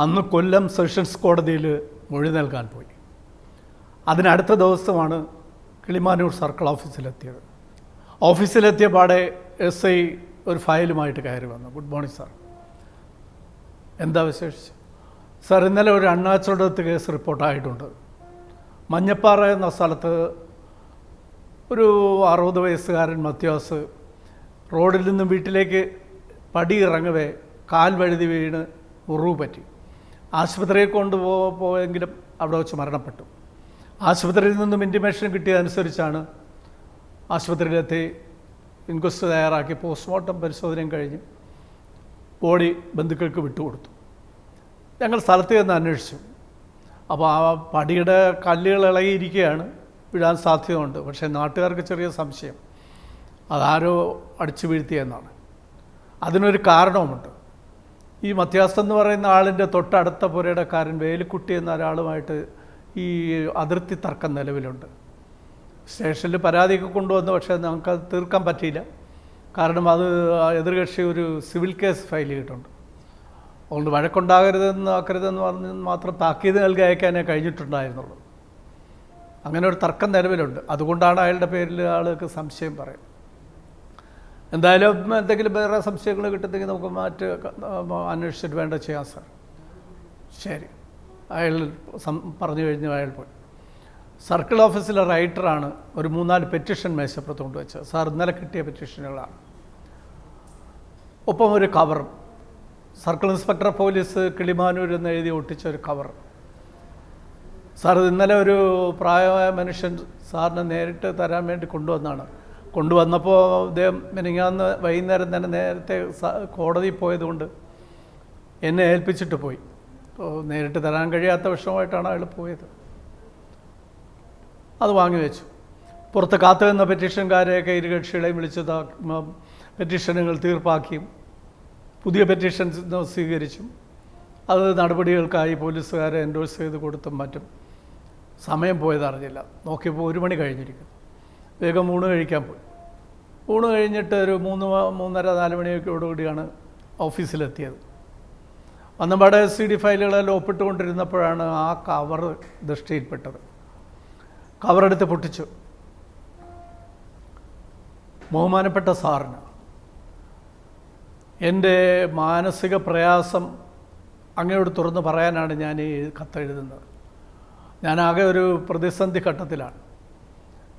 അന്ന് കൊല്ലം സെഷൻസ് കോടതിയിൽ മൊഴി നൽകാൻ പോയി. അതിനടുത്ത ദിവസമാണ് കിളിമാനൂർ സർക്കിൾ ഓഫീസിലെത്തിയത്. ഓഫീസിലെത്തിയ പാടെ SI ഒരു ഫയലുമായിട്ട് കയറി വന്നു. ഗുഡ് മോർണിംഗ് സാർ, എന്താ വിശേഷിച്ച്? സാർ, ഇന്നലെ ഒരു അണ്ണാച്ചോടത്ത് കേസ് റിപ്പോർട്ടായിട്ടുണ്ട്. മഞ്ഞപ്പാറ എന്ന സ്ഥലത്ത് ഒരു 60 വയസ്സുകാരൻ മത്യാസ് റോഡിൽ നിന്നും വീട്ടിലേക്ക് പടി ഇറങ്ങവേ കാൽ വഴുതി വീണ് മുറിവ് പറ്റി. ആശുപത്രിയിൽ കൊണ്ടുപോയെങ്കിലും അവിടെ വെച്ച് മരണപ്പെട്ടു. ആശുപത്രിയിൽ നിന്നും ഇൻറ്റിമേഷൻ കിട്ടിയതനുസരിച്ചാണ് ആശുപത്രിയിലെത്തി ഇൻക്വസ്റ്റ് തയ്യാറാക്കി പോസ്റ്റ്മോർട്ടം പരിശോധനയും കഴിഞ്ഞ് ബോഡി ബന്ധുക്കൾക്ക് വിട്ടുകൊടുത്തു. ഞങ്ങൾ സ്ഥലത്ത് ചെന്ന് അന്വേഷിച്ചു. അപ്പോൾ ആ പടിയുടെ കല്ലുകൾ ഇളകിയിരിക്കുകയാണ്, വീഴാൻ സാധ്യതയുണ്ട്. പക്ഷേ നാട്ടുകാർക്ക് ചെറിയ സംശയം, അതാരോ അടിച്ചു വീഴ്ത്തിയെന്നാണ്. അതിനൊരു കാരണവുമുണ്ട്. ഈ മത്യാസ് എന്ന് പറയുന്ന ആളിൻ്റെ തൊട്ടടുത്ത പുരയിടക്കാരൻ വേലിക്കുട്ടി എന്ന ഒരാളുമായിട്ട് ഈ അതിർത്തി തർക്കം നിലവിലുണ്ട്. സ്റ്റേഷനിൽ പരാതിയൊക്കെ കൊണ്ടുവന്നു, പക്ഷേ നമുക്കത് തീർക്കാൻ പറ്റിയില്ല. കാരണം അത് എതിർകക്ഷി ഒരു സിവിൽ കേസ് ഫയൽ ചെയ്തിട്ടുണ്ട്. അതുകൊണ്ട് വഴക്കുണ്ടാകരുതെന്ന് പറഞ്ഞ് മാത്രം താക്കീത് നൽകി അയക്കാനേ കഴിഞ്ഞിട്ടുണ്ടായിരുന്നുള്ളൂ. അങ്ങനെ ഒരു തർക്കം നിലവിലുണ്ട്. അതുകൊണ്ടാണ് അയാളുടെ പേരിൽ ആൾക്ക് സംശയം പറയും. എന്തായാലും എന്തെങ്കിലും വേറെ സംശയങ്ങൾ കിട്ടുന്നെങ്കിൽ നമുക്ക് അന്വേഷിച്ചിട്ട് വേണ്ട ചെയ്യാം സാർ. ശരി, അയാൾ പറഞ്ഞു കഴിഞ്ഞു. അയാൾ പോയി. സർക്കിൾ ഓഫീസിലെ റൈറ്ററാണ് ഒരു 3-4 പെറ്റീഷൻ മേശപ്പുറത്ത് കൊണ്ടുവച്ചത്. സാർ, ഇന്നലെ കിട്ടിയ പെറ്റീഷനുകളാണ്. ഒപ്പം ഒരു കവറും. സർക്കിൾ ഇൻസ്പെക്ടർ പോലീസ് കിളിമാനൂർ എന്ന് എഴുതി ഒട്ടിച്ച ഒരു കവർ. സാർ, ഇന്നലെ ഒരു പ്രായമായ മനുഷ്യൻ സാറിന് നേരിട്ട് തരാൻ വേണ്ടി കൊണ്ടുവന്നാണ്. കൊണ്ടുവന്നപ്പോൾ അദ്ദേഹം മിനിങ്ങാന്ന് വൈകുന്നേരം തന്നെ നേരത്തെ കോടതിയിൽ പോയതുകൊണ്ട് എന്നെ ഏൽപ്പിച്ചിട്ട് പോയി. നേരിട്ട് തരാൻ കഴിയാത്ത വിഷമമായിട്ടാണ് അയാൾ പോയത്. അത് വാങ്ങി വെച്ചു. പുറത്ത് കാത്തു നിന്ന പെറ്റീഷൻകാരെയൊക്കെ ഇരുകക്ഷികളെയും വിളിച്ച് പെറ്റീഷനുകൾ തീർപ്പാക്കിയും പുതിയ പെറ്റീഷൻ സ്വീകരിച്ചും അത് നടപടികൾക്കായി പോലീസുകാരെ എൻഡോഴ്സ് ചെയ്ത് കൊടുത്തും മറ്റും സമയം പോയതറിഞ്ഞില്ല. നോക്കിയപ്പോൾ 1 മണി കഴിഞ്ഞിരിക്കുന്നു. വേഗം ഊണ് കഴിക്കാൻ പോയി. ഊണ് കഴിഞ്ഞിട്ട് ഒരു 3:30-4 മണിയോടുകൂടിയാണ് ഓഫീസിലെത്തിയത്. അന്നപാടെ CD ഫയലുകളെല്ലാം ഒപ്പിട്ടുകൊണ്ടിരുന്നപ്പോഴാണ് ആ കവർ ദൃഷ്ടിയിൽപ്പെട്ടത്. കവറെടുത്ത് പൊട്ടിച്ചു. ബഹുമാനപ്പെട്ട സാറിന് എൻ്റെ മാനസിക പ്രയാസം അങ്ങയോട് തുറന്ന് പറയാനാണ് ഞാൻ ഈ കത്തെഴുതുന്നത്. ഞാനാകെ ഒരു പ്രതിസന്ധി ഘട്ടത്തിലാണ്.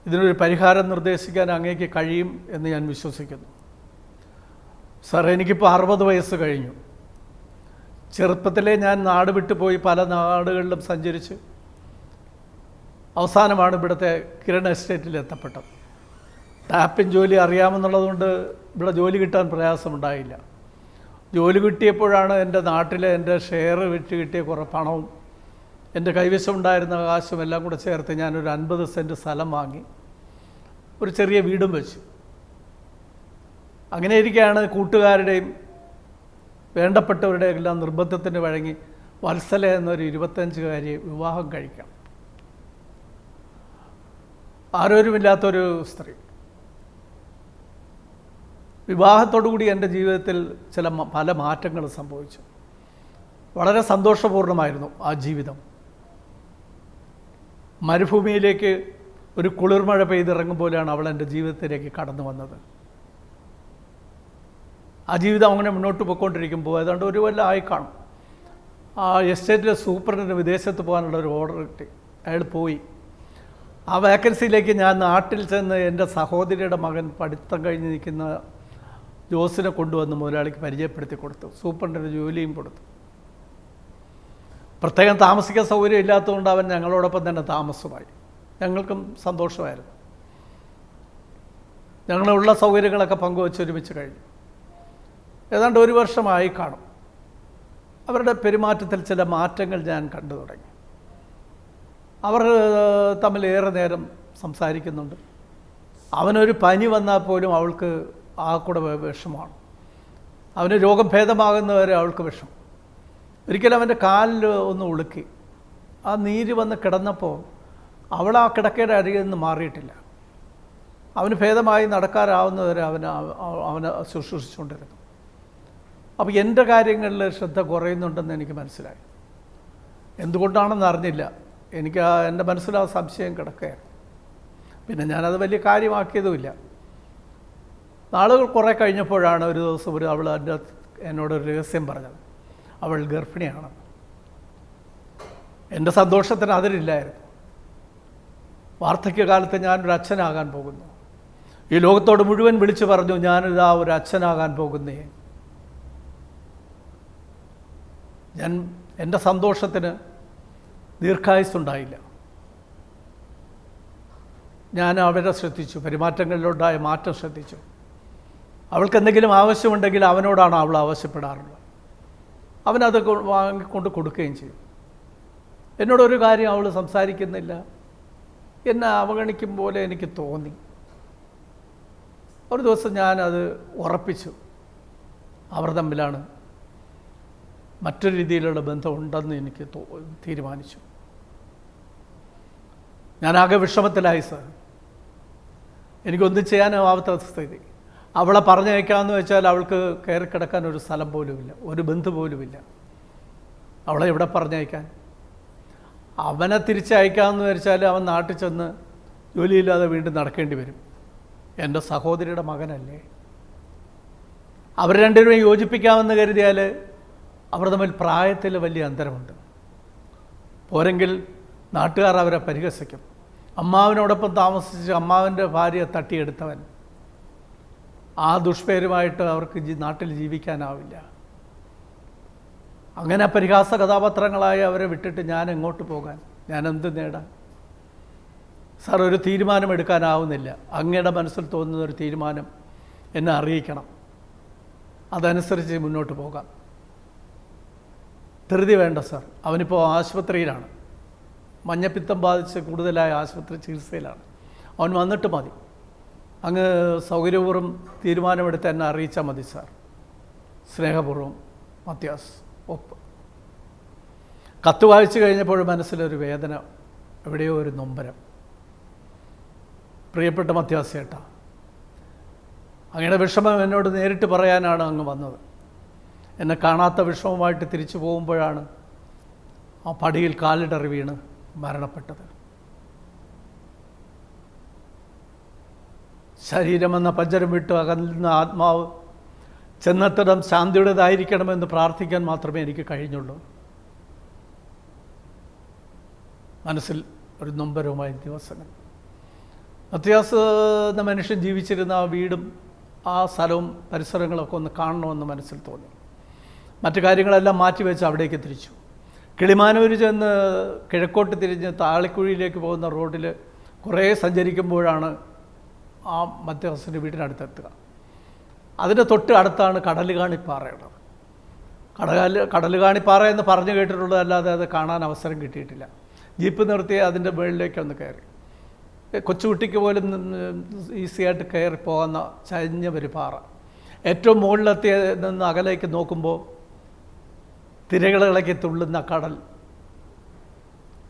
ഇതിനൊരു പരിഹാരം നിർദ്ദേശിക്കാൻ അങ്ങേക്ക് കഴിയും എന്ന് ഞാൻ വിശ്വസിക്കുന്നു. സാർ, എനിക്കിപ്പോൾ 60 വയസ്സ് കഴിഞ്ഞു. ചെറുപ്പത്തിലേ ഞാൻ നാട് വിട്ടുപോയി പല നാടുകളിലും സഞ്ചരിച്ച് അവസാനമാണ് ഇവിടുത്തെ കിരൺ എസ്റ്റേറ്റിൽ എത്തപ്പെട്ടത്. ടാപ്പിംഗ് ജോലി അറിയാമെന്നുള്ളതുകൊണ്ട് ഇവിടെ ജോലി കിട്ടാൻ പ്രയാസമുണ്ടായില്ല. ജോലി കിട്ടിയപ്പോഴാണ് എൻ്റെ നാട്ടിലെ എൻ്റെ ഷെയർ വിറ്റ് കിട്ടിയ കുറേ പണവും എൻ്റെ കൈവശമുണ്ടായിരുന്ന കാശും എല്ലാം കൂടെ ചേർത്ത് ഞാനൊരു 50 സെൻറ്റ് സ്ഥലം വാങ്ങി ഒരു ചെറിയ വീടും വെച്ചു. അങ്ങനെ ഇരിക്കുകയാണ് കൂട്ടുകാരുടെയും വേണ്ടപ്പെട്ടവരുടെയും എല്ലാം നിർബന്ധത്തിന് വഴങ്ങി വത്സല എന്നൊരു 25-കാരിയെ വിവാഹം കഴിക്കാം. ആരോരുമില്ലാത്തൊരു സ്ത്രീ. വിവാഹത്തോടുകൂടി എൻ്റെ ജീവിതത്തിൽ പല മാറ്റങ്ങൾ സംഭവിച്ചു. വളരെ സന്തോഷപൂർണ്ണമായിരുന്നു ആ ജീവിതം. മരുഭൂമിയിലേക്ക് ഒരു കുളിർമഴ പെയ്തിറങ്ങുമ്പോഴാണ് അവൾ എൻ്റെ ജീവിതത്തിലേക്ക് കടന്നു വന്നത്. ആ ജീവിതം അങ്ങനെ മുന്നോട്ട് പോയിക്കൊണ്ടിരിക്കുമ്പോൾ ഏതാണ്ട് 1 കൊല്ലം ആയി കാണും. ആ എസ്റ്റേറ്റിലെ സൂപ്രണ്ടിന് വിദേശത്ത് പോകാനുള്ള ഒരു ഓർഡർ കിട്ടി. അയാൾ പോയി. ആ വേക്കൻസിയിലേക്ക് ഞാൻ നാട്ടിൽ ചെന്ന് എൻ്റെ സഹോദരിയുടെ മകൻ പഠിത്തം കഴിഞ്ഞ് നിൽക്കുന്ന ജോസിനെ കൊണ്ടുവന്ന് മുതലാളിക്ക് പരിചയപ്പെടുത്തി കൊടുത്തു. സൂപ്രണ്ടിന് ജോലിയും കൊടുത്തു. പ്രത്യേകം താമസിക്കാൻ സൗകര്യം ഇല്ലാത്തതുകൊണ്ട് അവൻ ഞങ്ങളോടൊപ്പം തന്നെ താമസമായി. ഞങ്ങൾക്കും സന്തോഷമായിരുന്നു. ഞങ്ങളുള്ള സൗകര്യങ്ങളൊക്കെ പങ്കുവച്ച് ഒരുമിച്ച് കഴിഞ്ഞു. ഏതാണ്ട് 1 വർഷമായി കാണും. അവരുടെ പെരുമാറ്റത്തിൽ ചില മാറ്റങ്ങൾ ഞാൻ കണ്ടു തുടങ്ങി. അവർ തമ്മിൽ ഏറെ നേരം സംസാരിക്കുന്നുണ്ട്. അവനൊരു പനി വന്നാൽ പോലും അവൾക്ക് ആ കൂടെ വിഷമമാണ്. അവന് രോഗം ഭേദമാകുന്നവരെ അവൾക്ക് വിഷമം. ഒരിക്കലും അവൻ്റെ കാലിൽ ഒന്ന് ഉളുക്കി. ആ നീര് വന്ന് കിടന്നപ്പോൾ അവൾ ആ കിടക്കയുടെ അരികിൽ നിന്ന് മാറിയിട്ടില്ല. അവന് ഭേദമായി നടക്കാറാവുന്നവരെ അവനെ ശുശ്രൂഷിച്ചുകൊണ്ടിരുന്നു. അപ്പോൾ എൻ്റെ കാര്യങ്ങളിൽ ശ്രദ്ധ കുറയുന്നുണ്ടെന്ന് എനിക്ക് മനസ്സിലായി. എന്തുകൊണ്ടാണെന്ന് അറിഞ്ഞില്ല. എനിക്ക് എൻ്റെ മനസ്സിൽ ആ സംശയം കിടക്കുകയാണ്. പിന്നെ ഞാനത് വലിയ കാര്യമാക്കിയതുമില്ല. നാളുകൾ കുറേ കഴിഞ്ഞപ്പോഴാണ് ഒരു ദിവസം അവൾ എന്നോടൊരു രഹസ്യം പറഞ്ഞത്. അവൾ ഗർഭിണിയാണ്. എൻ്റെ സന്തോഷത്തിന് അതിരില്ലായിരുന്നു. വാർദ്ധക്യകാലത്ത് ഞാനൊരു അച്ഛനാകാൻ പോകുന്നു. ഈ ലോകത്തോട് മുഴുവൻ വിളിച്ചു പറഞ്ഞു, ഞാനിതാ ഒരു അച്ഛനാകാൻ പോകുന്നേ. എൻ്റെ സന്തോഷത്തിന് ദീർഘായുസ്സുണ്ടായില്ല. ഞാൻ അവരെ ശ്രദ്ധിച്ചു, പെരുമാറ്റങ്ങളിലുണ്ടായ മാറ്റം ശ്രദ്ധിച്ചു. അവൾക്ക് എന്തെങ്കിലും ആവശ്യമുണ്ടെങ്കിൽ അവനോടാണ് അവൾ ആവശ്യപ്പെടാറുള്ളത്. അവനത് വാങ്ങിക്കൊണ്ട് കൊടുക്കുകയും ചെയ്യും. എന്നോടൊരു കാര്യം അവൾ സംസാരിക്കുന്നില്ല, എന്നെ അവഗണിക്കും പോലെ എനിക്ക് തോന്നി. ഒരു ദിവസം ഞാനത് ഉറപ്പിച്ചു, അവർ തമ്മിലാണ് മറ്റൊരു രീതിയിലുള്ള ബന്ധമുണ്ടെന്ന് എനിക്ക് തീരുമാനിച്ചു. ഞാനാകെ വിഷമത്തിലായി സാർ. എനിക്കൊന്നും ചെയ്യാനാവാത്ത സ്ഥിതി. അവളെ പറഞ്ഞയക്കാമെന്ന് വെച്ചാൽ അവൾക്ക് കയറി കിടക്കാൻ ഒരു സ്ഥലം പോലുമില്ല, ഒരു ബന്ധു പോലുമില്ല. അവളെ എവിടെ പറഞ്ഞയക്കാൻ? അവനെ തിരിച്ചയക്കാമെന്ന് വിചാരിച്ചാൽ അവൻ നാട്ടിൽ ചെന്ന് ജോലിയില്ലാതെ വീണ്ടും നടക്കേണ്ടി വരും. എൻ്റെ സഹോദരിയുടെ മകനല്ലേ. അവർ രണ്ടുപേരും യോജിപ്പിക്കാമെന്ന് കരുതിയാൽ അവർ തമ്മിൽ പ്രായത്തിൽ വലിയ അന്തരമുണ്ട്. പോരെങ്കിൽ നാട്ടുകാർ അവരെ പരിഹസിക്കും. അമ്മാവനോടൊപ്പം താമസിച്ച് അമ്മാവൻ്റെ ഭാര്യയെ തട്ടിയെടുത്തവൻ, ആ ദുഷ്പേരുമായിട്ട് അവർക്ക് നാട്ടിൽ ജീവിക്കാനാവില്ല. അങ്ങനെ പരിഹാസ കഥാപാത്രങ്ങളായി അവരെ വിട്ടിട്ട് ഞാൻ എങ്ങോട്ട് പോകാൻ? ഞാൻ എന്ത് നേടാൻ? സാർ, ഒരു തീരുമാനമെടുക്കാനാവുന്നില്ല. അങ്ങയുടെ മനസ്സിൽ തോന്നുന്ന ഒരു തീരുമാനം എന്നെ അറിയിക്കണം, അതനുസരിച്ച് മുന്നോട്ട് പോകാം. ധൃതി വേണ്ട സാർ. അവനിപ്പോൾ ആശുപത്രിയിലാണ്, മഞ്ഞപ്പിത്തം ബാധിച്ച് കൂടുതലായ ആശുപത്രി ചികിത്സയിലാണ്. അവൻ വന്നിട്ട് മതി. അങ്ങ് സൗകര്യപൂർവ്വം തീരുമാനമെടുത്ത് എന്നെ അറിയിച്ചാൽ മതി സാർ. സ്നേഹപൂർവ്വം, മത്യാസ്. ഒപ്പ്. കത്ത് വായിച്ചു കഴിഞ്ഞപ്പോൾ മനസ്സിലൊരു വേദന, എവിടെയോ ഒരു നൊമ്പരം. പ്രിയപ്പെട്ട മത്യാസ് ചേട്ടാ, അങ്ങയുടെ വിഷമം എന്നോട് നേരിട്ട് പറയാനാണ് അങ്ങ് വന്നത്. എന്നെ കാണാത്ത വിഷമമായിട്ട് തിരിച്ചു പോകുമ്പോഴാണ് ആ പടിയിൽ കാലിടറി വീണ് മരണപ്പെട്ടത്. ശരീരമെന്ന പഞ്ചരം വിട്ട് അകന്ന ആത്മാവ് ചെന്നെത്തിടം ശാന്തിയുടേതായിരിക്കണമെന്ന് പ്രാർത്ഥിക്കാൻ മാത്രമേ എനിക്ക് കഴിഞ്ഞുള്ളൂ. മനസ്സിൽ ഒരു നൊമ്പരവുമായ ദിവസങ്ങൾ. മത്യാസ് എന്ന മനുഷ്യൻ ജീവിച്ചിരുന്ന ആ വീടും ആ സ്ഥലവും പരിസരങ്ങളൊക്കെ ഒന്ന് കാണണമെന്ന് മനസ്സിൽ തോന്നി. മറ്റു കാര്യങ്ങളെല്ലാം മാറ്റിവെച്ച് അവിടേക്ക് തിരിച്ചു. കിളിമാനൂർ ചെന്ന് കിഴക്കോട്ട് തിരിഞ്ഞ് താളിക്കുഴിയിലേക്ക് പോകുന്ന റോഡിൽ കുറേ സഞ്ചരിക്കുമ്പോഴാണ് ആ മത്യാസിൻ്റെ വീടിനടുത്തെത്തുക. അതിൻ്റെ തൊട്ട് അടുത്താണ് കടലുകാണിപ്പാറയുള്ളത്. കടലുകാണിപ്പാറ എന്ന് പറഞ്ഞു കേട്ടിട്ടുള്ളതല്ലാതെ അത് കാണാൻ അവസരം കിട്ടിയിട്ടില്ല. ജീപ്പ് നിർത്തി അതിൻ്റെ മുകളിലേക്ക് ഒന്ന് കയറി. കൊച്ചുകുട്ടിക്ക് പോലും ഈസിയായിട്ട് കയറി പോകുന്ന ചരിഞ്ഞ ഒരു പാറ. ഏറ്റവും മുകളിലെത്തിയ നിന്ന് അകലേക്ക് നോക്കുമ്പോൾ തിരകളിളക്കി തുള്ളുന്ന കടൽ.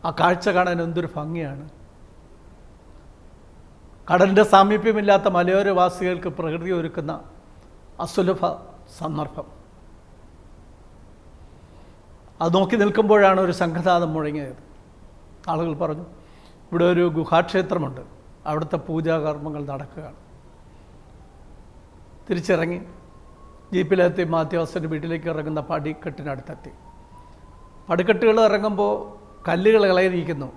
ആ കാഴ്ച കാണാൻ എന്തൊരു ഭംഗിയാണ്. കടലിൻ്റെ സാമീപ്യമില്ലാത്ത മലയോരവാസികൾക്ക് പ്രകൃതി ഒരുക്കുന്ന അസുലഭ സന്ദർഭം. അത് നോക്കി നിൽക്കുമ്പോഴാണ് ഒരു സംഘനാദം മുഴങ്ങിയത്. ആളുകൾ പറഞ്ഞു, ഇവിടെ ഒരു ഗുഹാക്ഷേത്രമുണ്ട്, അവിടുത്തെ പൂജാകർമ്മങ്ങൾ നടക്കുകയാണ്. തിരിച്ചിറങ്ങി ജീപ്പിലെത്തി മാത്യാസിൻ്റെ വീട്ടിലേക്ക് ഇറങ്ങുന്ന പടിക്കെട്ടിനടുത്തെത്തി. പടിക്കെട്ടുകൾ ഇറങ്ങുമ്പോൾ കല്ലുകൾ ഇളയിരിക്കുന്നു.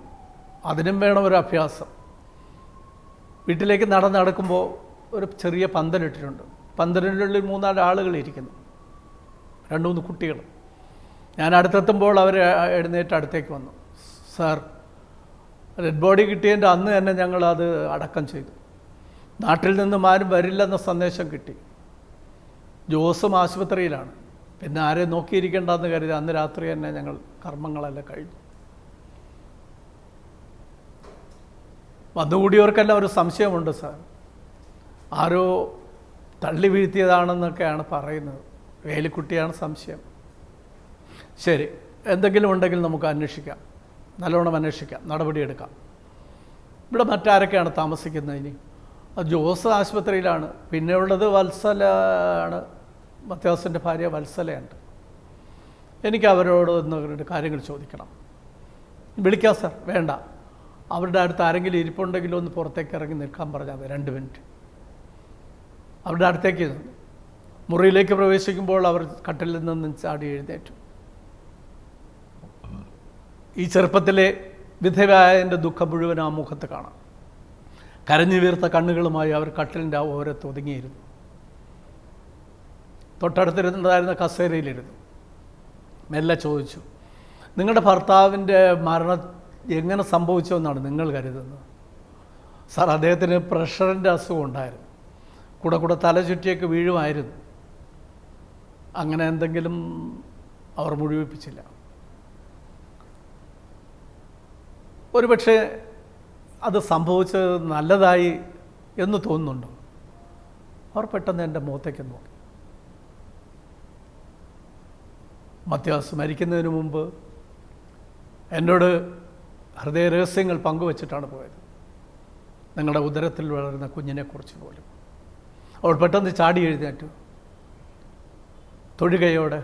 അതിനും വേണം ഒരു അഭ്യാസം. വീട്ടിലേക്ക് നടക്കുമ്പോൾ ഒരു ചെറിയ പന്തലിട്ടിട്ടുണ്ട്. പന്തലിനുള്ളിൽ 3-4 ആളുകൾ ഇരിക്കുന്നു, 2-3 കുട്ടികൾ. ഞാൻ അടുത്തെത്തുമ്പോൾ അവർ എഴുന്നേറ്റ് അടുത്തേക്ക് വന്നു. സാർ, ഡെഡ് ബോഡി കിട്ടിയതിൻ്റെ അന്ന് തന്നെ ഞങ്ങളത് അടക്കം ചെയ്തു. നാട്ടിൽ നിന്നും ആരും വരില്ലെന്ന സന്ദേശം കിട്ടി. ജോസും ആശുപത്രിയിലാണ്, പിന്നെ ആരെയും നോക്കിയിരിക്കേണ്ടെന്ന് കരുതി അന്ന് രാത്രി തന്നെ ഞങ്ങൾ കർമ്മങ്ങളെല്ലാം കഴിഞ്ഞു. വന്നുകൂടിയവർക്കെല്ലാം ഒരു സംശയമുണ്ട് സാർ, ആരോ തള്ളി വീഴ്ത്തിയതാണെന്നൊക്കെയാണ് പറയുന്നത്. വേലിക്കുട്ടിയാണ് സംശയം. ശരി, എന്തെങ്കിലും ഉണ്ടെങ്കിൽ നമുക്ക് അന്വേഷിക്കാം, നല്ലോണം അന്വേഷിക്കാം, നടപടിയെടുക്കാം. ഇവിടെ മറ്റാരൊക്കെയാണ് താമസിക്കുന്നത്? ഇനി ജോസ് ആശുപത്രിയിലാണ്, പിന്നെ ഉള്ളത് വത്സലാണ്, മത്യാസിൻ്റെ ഭാര്യ വത്സലയുണ്ട്. എനിക്ക് അവരോട് ഒന്ന് കാര്യങ്ങൾ ചോദിക്കണം. വിളിക്കാം സാർ, വേണ്ട, അവരുടെ അടുത്ത് ആരെങ്കിലും ഇരിപ്പുണ്ടെങ്കിലും ഒന്ന് പുറത്തേക്ക് ഇറങ്ങി നിൽക്കാൻ പറഞ്ഞാൽ മതി, 2 മിനിറ്റ്. അവരുടെ അടുത്തേക്ക് മുറിയിലേക്ക് പ്രവേശിക്കുമ്പോൾ അവർ കട്ടിലിൽ നിന്ന് ചാടി എഴുന്നേറ്റു. ഈ ചെറുപ്പത്തിലെ വിധവയായതിൻ്റെ ദുഃഖം മുഴുവൻ ആ മുഖത്ത് കാണാം. കരഞ്ഞു വീർത്ത കണ്ണുകളുമായി അവർ കട്ടിലിൻ്റെ ആ ഓരത്ത് ഒതുങ്ങിയിരുന്നു. തൊട്ടടുത്തിരുന്നതായിരുന്ന കസേരയിലിരുന്നു. മെല്ലെ ചോദിച്ചു, നിങ്ങളുടെ ഭർത്താവിൻ്റെ മരണം എങ്ങനെ സംഭവിച്ചതെന്നാണ് നിങ്ങൾ കരുതുന്നത്? സാർ, അദ്ദേഹത്തിന് പ്രഷറിൻ്റെ അസുഖം ഉണ്ടായിരുന്നു, കൂടെ തല ചുറ്റിയൊക്കെ വീഴുമായിരുന്നു. അങ്ങനെ എന്തെങ്കിലും അവർ മുഴുവിപ്പിച്ചില്ല. ഒരുപക്ഷെ അത് സംഭവിച്ചത് നല്ലതായി എന്ന് തോന്നുന്നുണ്ടോ? അവർ പെട്ടെന്ന് എൻ്റെ മുഖത്തേക്ക് നോക്കി. മത്യാസ് മരിക്കുന്നതിന് മുമ്പ് എന്നോട് ഹൃദയരഹസ്യങ്ങൾ പങ്കുവച്ചിട്ടാണ് പോയത്, നിങ്ങളുടെ ഉദരത്തിൽ വളരുന്ന കുഞ്ഞിനെക്കുറിച്ച് പോലും. അവൾ പെട്ടെന്ന് ചാടി എഴുന്നേറ്റു. തൊഴുകയോടെ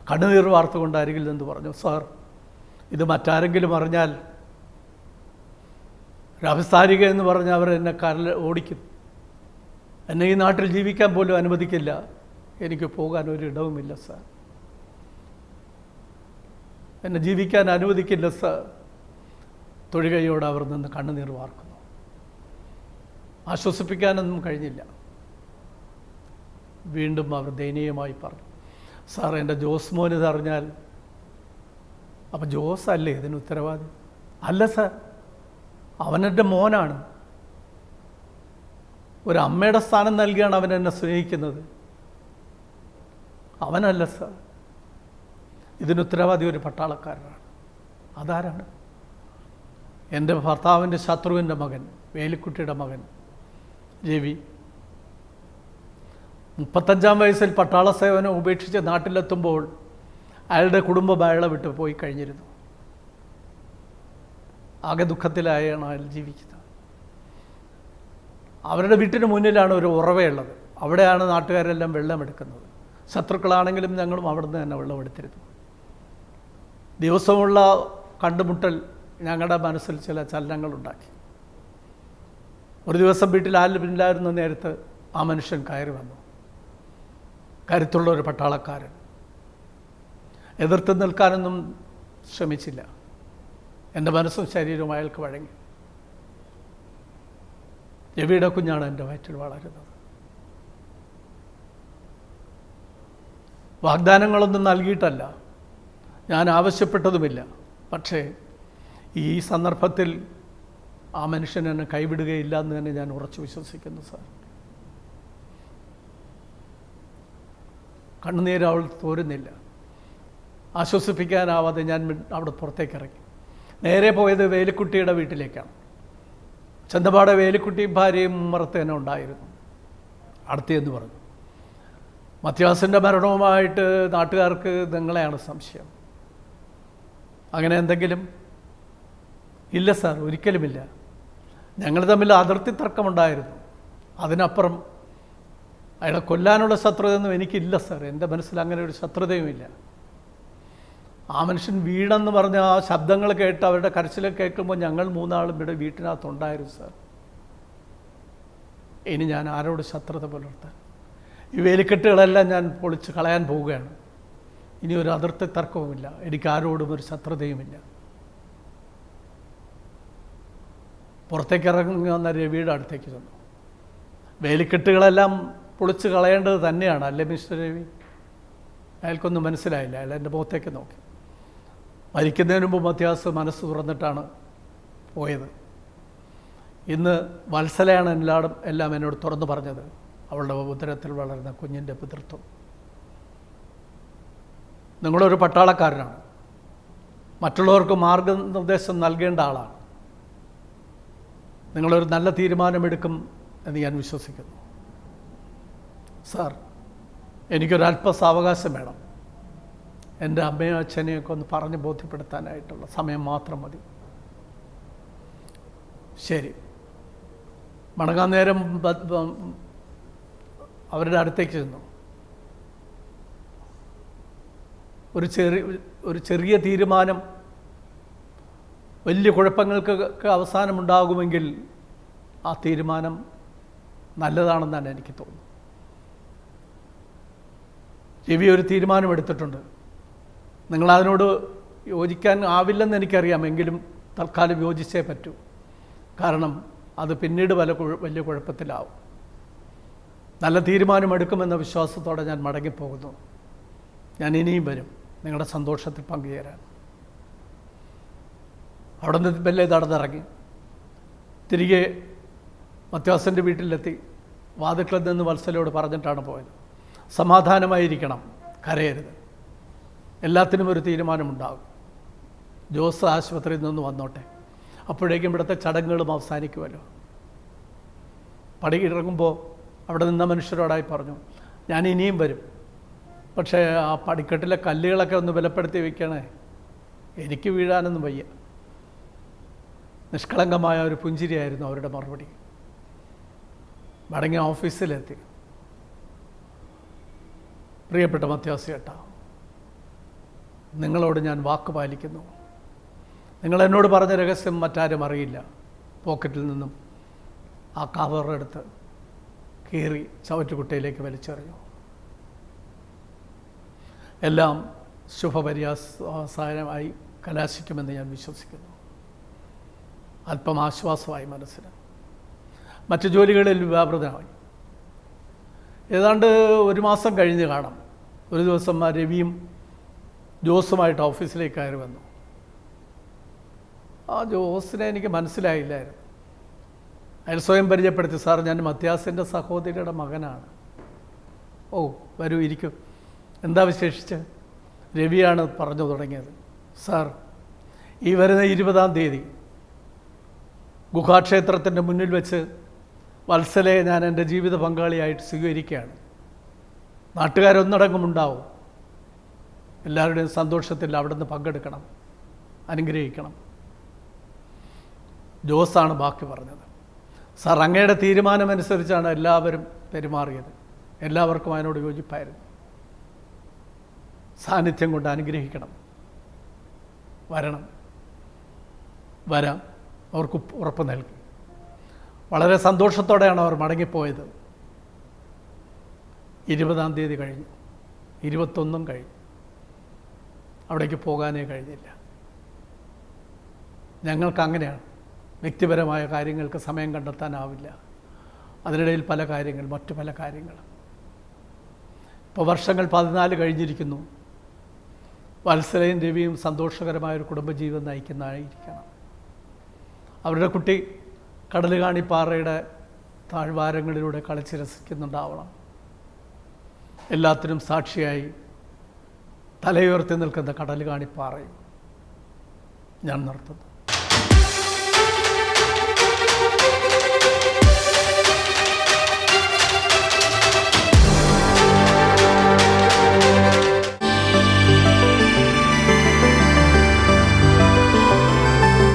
കണ്ണുനീർ വാർത്തുകൊണ്ട് അരികിൽ നിന്ന് പറഞ്ഞു, സാർ, ഇത് മറ്റാരെങ്കിലും അറിഞ്ഞാൽ, വ്യാവസായിക എന്ന് പറഞ്ഞ് അവർ എന്നെ കരൽ ഓടിക്കും, എന്നെ ഈ നാട്ടിൽ ജീവിക്കാൻ പോലും അനുവദിക്കില്ല, എനിക്ക് പോകാൻ ഒരു ഇടവുമില്ല സാർ, എന്നെ ജീവിക്കാൻ അനുവദിക്കില്ല സാർ. തൊഴുകയോടെ അവർ നിന്ന് കണ്ണുനീർ വാർക്കുന്നു. ആശ്വസിപ്പിക്കാനൊന്നും കഴിഞ്ഞില്ല. വീണ്ടും അവർ ദയനീയമായി പറഞ്ഞു, സാർ, എൻ്റെ ജോസ് മോൻ ഇതറിഞ്ഞാൽ. അപ്പം ജോസ് അല്ലേ ഇതിന് ഉത്തരവാദി? അല്ല സാർ, അവനെൻ്റെ മോനാണ്. ഒരു അമ്മയുടെ സ്ഥാനം നൽകിയാണ് അവൻ എന്നെ സ്നേഹിക്കുന്നത്. അവനല്ല സാർ, ഇതിന് ഉത്തരവാദി ഒരു പട്ടാളക്കാരനാണ്. അതാരാണ്? എൻ്റെ ഭർത്താവിൻ്റെ ശത്രുവിൻ്റെ മകൻ, വേലിക്കുട്ടിയുടെ മകൻ രവി. 35-ാം വയസ്സിൽ പട്ടാള സേവനം ഉപേക്ഷിച്ച് നാട്ടിലെത്തുമ്പോൾ അയാളുടെ കുടുംബം അയാളെ വിട്ട് പോയി കഴിഞ്ഞിരുന്നു. ആകെ ദുഃഖത്തിലായാണ് അയാൾ ജീവിക്കുന്നത്. അവരുടെ വീട്ടിന് മുന്നിലാണ് ഒരു ഉറവയുള്ളത്. അവിടെയാണ് നാട്ടുകാരെല്ലാം വെള്ളമെടുക്കുന്നത്. ശത്രുക്കളാണെങ്കിലും ഞങ്ങളും അവിടെ നിന്ന് തന്നെ വെള്ളമെടുത്തിരുന്നു. ദിവസമുള്ള കണ്ടുമുട്ടൽ ഞങ്ങളുടെ മനസ്സിൽ ചില ചലനങ്ങളുണ്ടാക്കി. ഒരു ദിവസം വീട്ടിൽ ആരില്ലായിരുന്ന നേരത്ത് ആ മനുഷ്യൻ കയറി വന്നു. കരുത്തുള്ള ഒരു പട്ടാളക്കാരൻ. എതിർത്ത് നിൽക്കാനൊന്നും ശ്രമിച്ചില്ല. എൻ്റെ മനസ്സും ശരീരവും അയാൾക്ക് വഴങ്ങി. രവിയുടെ കുഞ്ഞാണ് എൻ്റെ വയറ്റിൽ വളരുന്നത്. വാഗ്ദാനങ്ങളൊന്നും നൽകിയിട്ടല്ല, ഞാൻ ആവശ്യപ്പെട്ടതുമില്ല. പക്ഷേ ഈ സന്ദർഭത്തിൽ ആ മനുഷ്യൻ എന്നെ കൈവിടുകയില്ല എന്ന് തന്നെ ഞാൻ ഉറച്ചു വിശ്വസിക്കുന്നു സാർ. കണ്ണുനീര് അവൾ തോരുന്നില്ല. ആശ്വസിപ്പിക്കാനാവാതെ ഞാൻ അവിടെ പുറത്തേക്ക് ഇറങ്ങി. നേരെ പോയത് വേലിക്കുട്ടിയുടെ വീട്ടിലേക്കാണ്. ചന്തപാടെ വേലിക്കുട്ടിയും ഭാര്യയും ഉമ്മറത്ത് തന്നെ ഉണ്ടായിരുന്നു. അടുത്തെന്ന് പറഞ്ഞു, മത്യാസിൻ്റെ മരണവുമായിട്ട് നാട്ടുകാർക്ക് നിങ്ങളെയാണ് സംശയം. അങ്ങനെ എന്തെങ്കിലും? ഇല്ല സാർ, ഒരിക്കലുമില്ല. ഞങ്ങൾ തമ്മിൽ അതിർത്തി തർക്കമുണ്ടായിരുന്നു. അതിനപ്പുറം അയാളെ കൊല്ലാനുള്ള ശത്രുതയൊന്നും എനിക്കില്ല സാർ. എൻ്റെ മനസ്സിൽ അങ്ങനെ ഒരു ശത്രുതയുമില്ല. ആ മനുഷ്യൻ വീടെന്ന് പറഞ്ഞ ആ ശബ്ദങ്ങൾ കേട്ട് അവരുടെ കരച്ചിൽ കേൾക്കുമ്പോൾ ഞങ്ങൾ 3 ആളും ഇവിടെ വീട്ടിനകത്തുണ്ടായിരുന്നു സാർ. ഇനി ഞാൻ ആരോട് ശത്രുത പുലർത്താൻ? ഈ വേലിക്കെട്ടുകളെല്ലാം ഞാൻ പൊളിച്ച് കളയാൻ പോവുകയാണ്. ഇനി ഒരു അതിർത്തി തർക്കവുമില്ല, എനിക്ക് ആരോടും ഒരു ശത്രുതയുമില്ല. പുറത്തേക്ക് ഇറങ്ങി വന്ന രവിയുടെ അടുത്തേക്ക് ചെന്നു. വേലിക്കെട്ടുകളെല്ലാം പൊളിച്ച് കളയേണ്ടത് തന്നെയാണ്, അല്ലേ മിസ്റ്റർ രവി? അയാൾക്കൊന്നും മനസ്സിലായില്ല. അയാൾ എൻ്റെ മുഖത്തേക്ക് നോക്കി. മരിക്കുന്നതിന് മുമ്പ് മത്യാസ് മനസ്സ് തുറന്നിട്ടാണ് പോയത്. ഇന്ന് വത്സലയാണ് എല്ലാം എന്നോട് തുറന്നു പറഞ്ഞത്, അവളുടെ ഉദരത്തിൽ വളരുന്ന കുഞ്ഞിൻ്റെ പിതൃത്വം. നിങ്ങളൊരു പട്ടാളക്കാരനാണ്, മറ്റുള്ളവർക്ക് മാർഗനിർദ്ദേശം നൽകേണ്ട ആളാണ്. നിങ്ങളൊരു നല്ല തീരുമാനമെടുക്കും എന്ന് ഞാൻ വിശ്വസിക്കുന്നു സാർ. എനിക്കൊരല്പ സാവകാശം വേണം. എൻ്റെ അമ്മയും അച്ഛനെയൊക്കെ ഒന്ന് പറഞ്ഞ് ബോധ്യപ്പെടുത്താനായിട്ടുള്ള സമയം മാത്രം മതി. ശരി. മടങ്ങാൻ നേരം അവരുടെ അടുത്തേക്ക് ചെന്നു. ഒരു ചെറിയ തീരുമാനം വലിയ കുഴപ്പങ്ങൾക്ക് അവസാനമുണ്ടാകുമെങ്കിൽ ആ തീരുമാനം നല്ലതാണെന്നാണ് എനിക്ക് തോന്നുന്നത്. രവി ഒരു തീരുമാനമെടുത്തിട്ടുണ്ട്. നിങ്ങളതിനോട് യോജിക്കാൻ ആവില്ലെന്ന് എനിക്കറിയാം, എങ്കിലും തൽക്കാലം യോജിച്ചേ പറ്റൂ. കാരണം അത് പിന്നീട് വലിയ കുഴപ്പത്തിലാവും. നല്ല തീരുമാനമെടുക്കുമെന്ന വിശ്വാസത്തോടെ ഞാൻ മടങ്ങിപ്പോകുന്നു. ഞാൻ ഇനിയും വരും നിങ്ങളുടെ സന്തോഷത്തിൽ പങ്കുചേരാൻ. അവിടെ നിന്ന് മെല്ലെ നടന്നിറങ്ങി തിരികെ മത്യാസിൻ്റെ വീട്ടിലെത്തി. വാതിൽക്കൽ നിന്ന് വത്സലയോട് പറഞ്ഞിട്ടാണ് പോയത്, സമാധാനമായിരിക്കണം, കരയരുത്, എല്ലാത്തിനും ഒരു തീരുമാനമുണ്ടാകും. ജോസ് ആശുപത്രിയിൽ നിന്ന് വന്നോട്ടെ, അപ്പോഴേക്കും ഇവിടുത്തെ ചടങ്ങുകളും അവസാനിക്കുമല്ലോ. പടി ഇറങ്ങുമ്പോൾ അവിടെ നിന്ന മനുഷ്യരോടായി പറഞ്ഞു, ഞാൻ ഇനിയും വരും, പക്ഷേ ആ പടിക്കെട്ടിലെ കല്ലുകളൊക്കെ ഒന്ന് ബലപ്പെടുത്തി വയ്ക്കണേ, എനിക്ക് വീഴാനൊന്നും വയ്യ. നിഷ്കളങ്കമായ ഒരു പുഞ്ചിരിയായിരുന്നു അവരുടെ മറുപടി. മടങ്ങി ഓഫീസിലെത്തി. പ്രിയപ്പെട്ട മത്യാസ് ചേട്ടാ, നിങ്ങളോട് ഞാൻ വാക്ക് പാലിക്കുന്നു. നിങ്ങൾ എന്നോട് പറഞ്ഞ രഹസ്യം മറ്റാരും അറിയില്ല. പോക്കറ്റിൽ നിന്നും ആ കവറെടുത്ത് കീറി ചവറ്റുകുട്ടയിലേക്ക് വലിച്ചെറിഞ്ഞു. എല്ലാം ശുഭപര്യാവസാനമായി കലാശിക്കുമെന്ന് ഞാൻ വിശ്വസിക്കുന്നു. അല്പം ആശ്വാസമായി മനസ്സിന്. മറ്റു ജോലികളിൽ വ്യാപൃതമായി. ഏതാണ്ട് ഒരു മാസം കഴിഞ്ഞ് കാണാം. ഒരു ദിവസം രവിയും ജോസുമായിട്ട് ഓഫീസിലേക്ക് കയറി വന്നു. ആ ജോസിനെ എനിക്ക് മനസ്സിലായില്ലായിരുന്നു. അയാൾ സ്വയം പരിചയപ്പെടുത്തി, സാർ ഞാൻ മത്യാസിൻ്റെ സഹോദരിയുടെ മകനാണ്. ഓ വരൂ, ഇരിക്കും, എന്താ വിശേഷിച്ച്? രവിയാണ് പറഞ്ഞു തുടങ്ങിയത്. സാർ, ഈ വരുന്ന 20-ാം തീയതി ഗുഹാക്ഷേത്രത്തിൻ്റെ മുന്നിൽ വെച്ച് വത്സലയെ ഞാൻ എൻ്റെ ജീവിത പങ്കാളിയായിട്ട് സ്വീകരിക്കുകയാണ്. നാട്ടുകാരൊന്നടങ്കമുണ്ടാവും. എല്ലാവരുടെയും സന്തോഷത്തിൽ അവിടെ നിന്ന് പങ്കെടുക്കണം, അനുഗ്രഹിക്കണം. ജോസാണ് ബാക്കി പറഞ്ഞത്. സാർ, അങ്ങയുടെ തീരുമാനമനുസരിച്ചാണ് എല്ലാവരും പെരുമാറിയത്. എല്ലാവർക്കും അതിനോട് യോജിപ്പായിരുന്നു. സാന്നിധ്യം കൊണ്ട് അനുഗ്രഹിക്കണം. വരാം അവർക്ക് ഉറപ്പ് നൽകി. വളരെ സന്തോഷത്തോടെയാണ് അവർ മടങ്ങിപ്പോയത്. 20-ാം തീയതി കഴിഞ്ഞു, 21 കഴിഞ്ഞു. അവിടേക്ക് പോകാനേ കഴിഞ്ഞില്ല. ഞങ്ങൾക്ക് അങ്ങനെയാണ്, വ്യക്തിപരമായ കാര്യങ്ങൾക്ക് സമയം കണ്ടെത്താനാവില്ല. അതിനിടയിൽ മറ്റു പല കാര്യങ്ങൾ. ഇപ്പോൾ വർഷങ്ങൾ 14 കഴിഞ്ഞിരിക്കുന്നു. വത്സലയും രവിയും സന്തോഷകരമായൊരു കുടുംബജീവിതം നയിക്കുന്നതായിരിക്കണം. അവരുടെ കുട്ടി കടലുകാണിപ്പാറയുടെ താഴ്വാരങ്ങളിലൂടെ കളിച്ച് രസിക്കുന്നുണ്ടാവണം. എല്ലാത്തിനും സാക്ഷിയായി തലയുയർത്തി നിൽക്കുന്ന കടലുകാണിപ്പാറയും. ഞാൻ നിർത്തുന്നു.